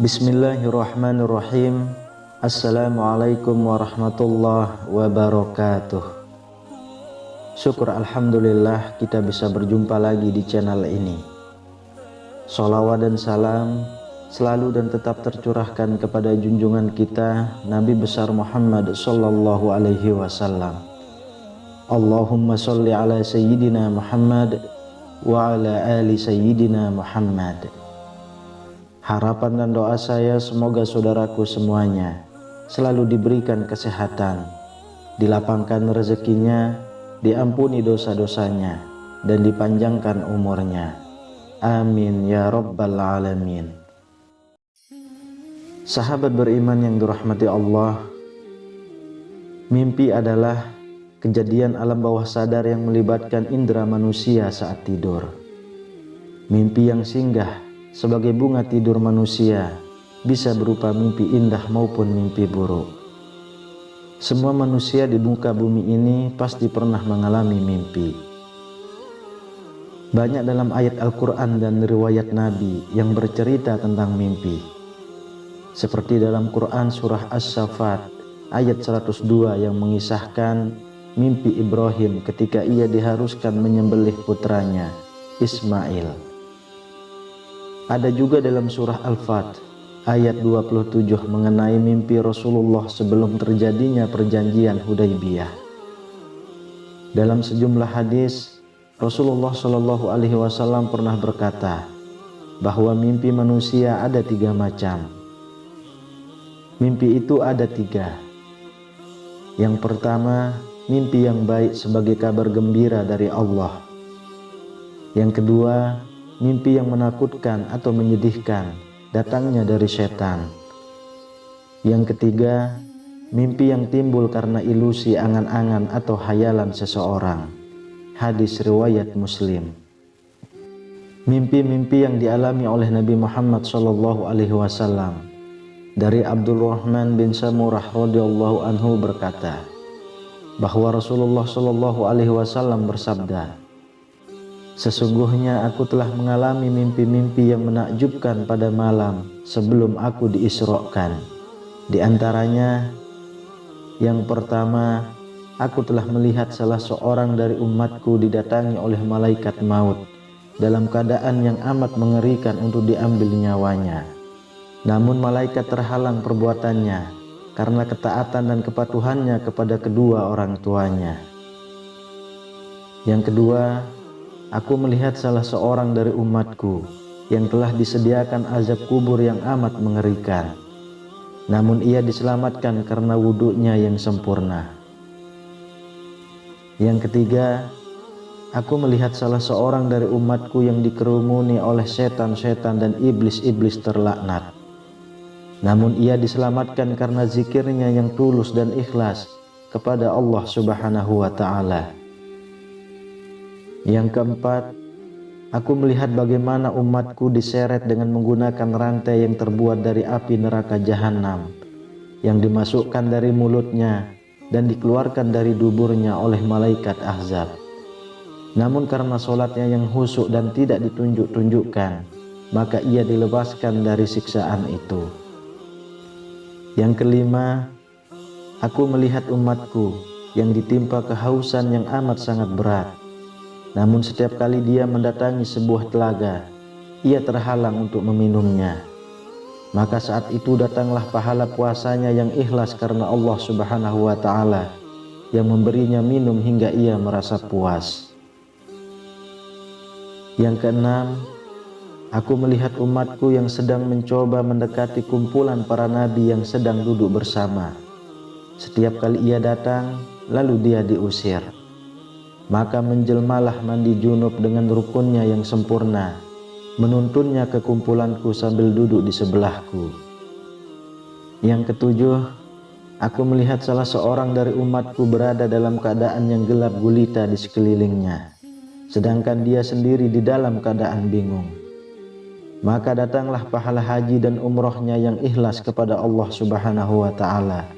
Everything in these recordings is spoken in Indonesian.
Bismillahirrahmanirrahim. Assalamualaikum warahmatullahi wabarakatuh. Syukur alhamdulillah kita bisa berjumpa lagi di channel ini. Sholawat dan salam selalu dan tetap tercurahkan kepada junjungan kita Nabi besar Muhammad sallallahu alaihi wasallam. Allahumma sholli ala sayyidina Muhammad wa ala ali sayyidina Muhammad. Harapan dan doa saya semoga saudaraku semuanya selalu diberikan kesehatan, dilapangkan rezekinya, diampuni dosa-dosanya, dan dipanjangkan umurnya. Amin ya rabbal alamin. Sahabat beriman yang dirahmati Allah, mimpi adalah kejadian alam bawah sadar yang melibatkan indera manusia saat tidur. Mimpi yang singgah sebagai bunga tidur manusia bisa berupa mimpi indah maupun mimpi buruk. Semua manusia di muka bumi ini pasti pernah mengalami mimpi. Banyak dalam ayat Al-Quran dan riwayat Nabi yang bercerita tentang mimpi. Seperti dalam Quran surah As-Saffat ayat 102 yang mengisahkan mimpi Ibrahim ketika ia diharuskan menyembelih putranya Ismail. Ada juga dalam surah Al-Fat ayat 27 mengenai mimpi Rasulullah sebelum terjadinya perjanjian Hudaybiyah. Dalam sejumlah hadis, Rasulullah Shallallahu Alaihi Wasallam pernah berkata bahwa mimpi manusia ada 3 macam. Mimpi itu ada 3. Yang pertama, mimpi yang baik sebagai kabar gembira dari Allah. Yang kedua, mimpi yang menakutkan atau menyedihkan datangnya dari setan. Yang ketiga, mimpi yang timbul karena ilusi angan-angan atau hayalan seseorang. Hadis riwayat Muslim. Mimpi-mimpi yang dialami oleh Nabi Muhammad SAW dari Abdurrahman bin Samurah radhiyallahu anhu berkata bahwa Rasulullah SAW bersabda, "Sesungguhnya aku telah mengalami mimpi-mimpi yang menakjubkan pada malam sebelum aku diisrokan. Di antaranya, yang pertama, aku telah melihat salah seorang dari umatku didatangi oleh malaikat maut dalam keadaan yang amat mengerikan untuk diambil nyawanya. Namun malaikat terhalang perbuatannya karena ketaatan dan kepatuhannya kepada kedua orang tuanya. Yang kedua, aku melihat salah seorang dari umatku yang telah disediakan azab kubur yang amat mengerikan. Namun ia diselamatkan karena wudhunya yang sempurna. Yang ketiga, aku melihat salah seorang dari umatku yang dikerumuni oleh setan-setan dan iblis-iblis terlaknat. Namun ia diselamatkan karena zikirnya yang tulus dan ikhlas kepada Allah Subhanahu wa Ta'ala. Yang keempat, aku melihat bagaimana umatku diseret dengan menggunakan rantai yang terbuat dari api neraka jahanam, yang dimasukkan dari mulutnya dan dikeluarkan dari duburnya oleh malaikat Ahzab. Namun karena solatnya yang khusyuk dan tidak ditunjuk-tunjukkan, maka ia dilepaskan dari siksaan itu. Yang kelima, aku melihat umatku yang ditimpa kehausan yang amat sangat berat. Namun setiap kali dia mendatangi sebuah telaga, ia terhalang untuk meminumnya. Maka saat itu datanglah pahala puasanya yang ikhlas karena Allah Subhanahu wa Ta'ala yang memberinya minum hingga ia merasa puas. Yang keenam, aku melihat umatku yang sedang mencoba mendekati kumpulan para nabi yang sedang duduk bersama. Setiap kali ia datang, lalu dia diusir. Maka menjelmalah mandi junub dengan rukunnya yang sempurna, menuntunnya ke kumpulanku sambil duduk di sebelahku. Yang ketujuh, aku melihat salah seorang dari umatku berada dalam keadaan yang gelap gulita di sekelilingnya, sedangkan dia sendiri di dalam keadaan bingung. Maka datanglah pahala haji dan umrohnya yang ikhlas kepada Allah Subhanahu wa Ta'ala,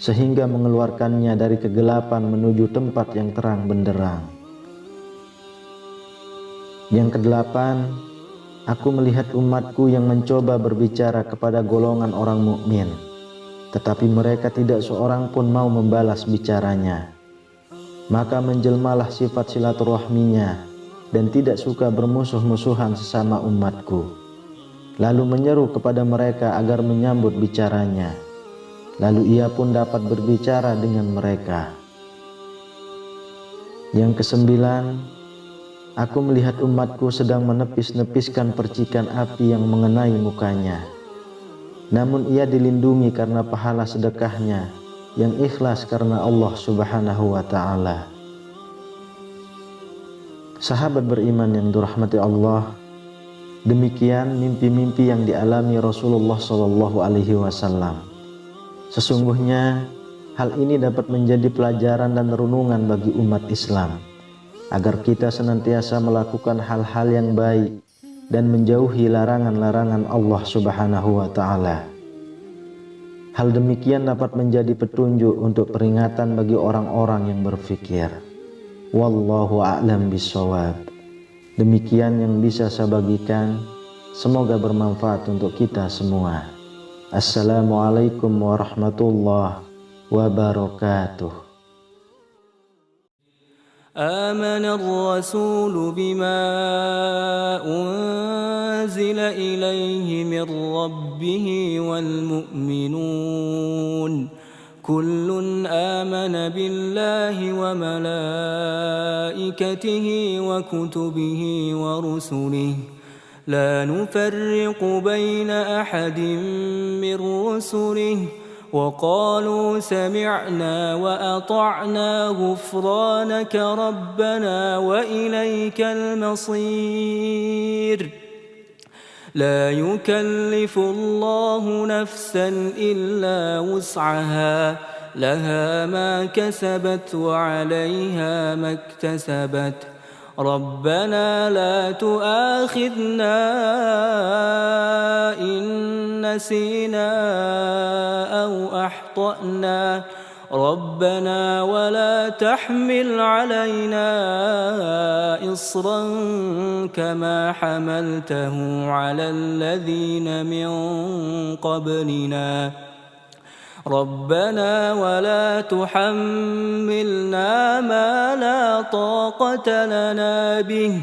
sehingga mengeluarkannya dari kegelapan menuju tempat yang terang benderang. Yang kedelapan, aku melihat umatku yang mencoba berbicara kepada golongan orang mukmin, tetapi mereka tidak seorang pun mau membalas bicaranya. Maka menjelmalah sifat silaturahminya dan tidak suka bermusuh-musuhan sesama umatku. Lalu menyeru kepada mereka agar menyambut bicaranya. Lalu ia pun dapat berbicara dengan mereka. Yang kesembilan, aku melihat umatku sedang menepis-nepiskan percikan api yang mengenai mukanya. Namun ia dilindungi karena pahala sedekahnya yang ikhlas karena Allah Subhanahu wa Ta'ala. Sahabat beriman yang dirahmati Allah, demikian mimpi-mimpi yang dialami Rasulullah SAW. Sesungguhnya hal ini dapat menjadi pelajaran dan renungan bagi umat Islam, agar kita senantiasa melakukan hal-hal yang baik dan menjauhi larangan-larangan Allah Subhanahu wa Ta'ala. Hal demikian dapat menjadi petunjuk untuk peringatan bagi orang-orang yang berfikir. Wallahu a'lam bishawab. Demikian yang bisa saya bagikan. Semoga bermanfaat untuk kita semua. Assalamualaikum warahmatullahi wabarakatuh. آمن الرسول بما أنزل إليه من ربه والمؤمنون كل آمن بالله وملائكته وكتبه ورسله لا نفرق بين أحد من رسله وقالوا سمعنا وأطعنا غفرانك ربنا وإليك المصير لا يكلف الله نفسا إلا وسعها لها ما كسبت وعليها ما اكتسبت ربنا لا تؤاخذنا إن نسينا أو أخطأنا ربنا ولا تحمل علينا إصرا كما حملته على الذين من قبلنا ربنا ولا تحملنا ما لا طاقة لنا به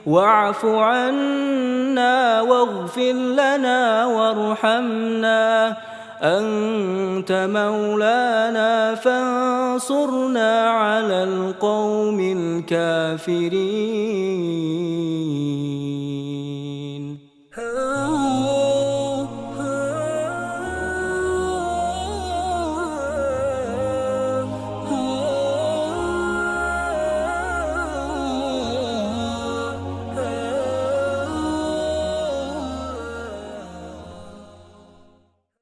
واعف عنا واغفر لنا وارحمنا أنت مولانا فانصرنا على القوم الكافرين.